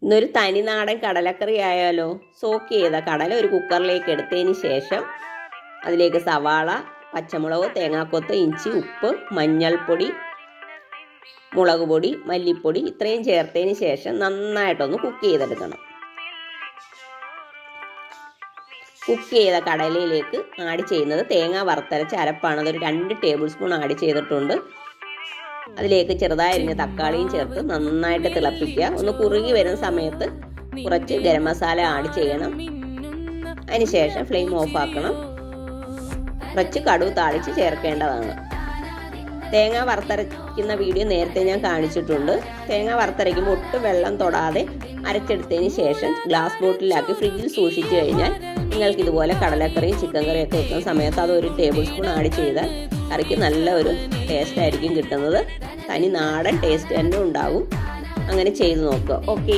ഇന്നൊരു തനിനാടൻ കടലക്കറി ആയാലോ. സോക്ക് ചെയ്ത കടല ഒരു കുക്കറിലേക്ക് എടുത്തതിന് ശേഷം അതിലേക്ക് സവാള, പച്ചമുളക്, തേങ്ങാക്കൊത്ത്, ഇഞ്ചി, ഉപ്പ്, മഞ്ഞൾപ്പൊടി, മുളക് പൊടി, മല്ലിപ്പൊടി ഇത്രയും ചേർത്തതിന് ശേഷം നന്നായിട്ടൊന്ന് കുക്ക് ചെയ്തെടുക്കണം. കുക്ക് ചെയ്ത കടലയിലേക്ക് ആഡ് ചെയ്യുന്നത് തേങ്ങ വറുത്തരച്ച അരപ്പാണ്. അതൊരു 2 ടേബിൾ സ്പൂൺ ആഡ് ചെയ്തിട്ടുണ്ട്. അതിലേക്ക് ചെറുതായി അരിഞ്ഞ തക്കാളിയും ചേർത്ത് നന്നായിട്ട് തിളപ്പിക്കുക. ഒന്ന് കുറുകി വരുന്ന സമയത്ത് കുറച്ച് ഗരം മസാല ആഡ് ചെയ്യണം. അതിനുശേഷം ഫ്ലെയിം ഓഫ് ആക്കണം. കുറച്ച് കടുക് താളിച്ച് ചേർക്കേണ്ടതാണ്. തേങ്ങ വറുത്തരയ്ക്കുന്ന വീഡിയോ നേരത്തെ ഞാൻ കാണിച്ചിട്ടുണ്ട്. തേങ്ങ വറുത്തരയ്ക്കുമ്പോൾ ഒട്ടും വെള്ളം തൊടാതെ അരച്ചെടുത്തതിന് ശേഷം ഗ്ലാസ് ബോട്ടിലാക്കി ഫ്രിഡ്ജിൽ സൂക്ഷിച്ചു കഴിഞ്ഞാൽ നിങ്ങൾക്ക് ഇതുപോലെ കടലക്കറിയും ചിക്കൻ കറിയൊക്കെ വെക്കുന്ന സമയത്ത് അത് 1 ടേബിൾ സ്പൂൺ ആഡ് ചെയ്താൽ കറിക്ക് നല്ല ഒരു ടേസ്റ്റ് ആയിരിക്കും കിട്ടുന്നത്. തനി നാടൻ ടേസ്റ്റ് തന്നെ ഉണ്ടാകും. അങ്ങനെ ചെയ്ത് നോക്കുക. ഓക്കേ.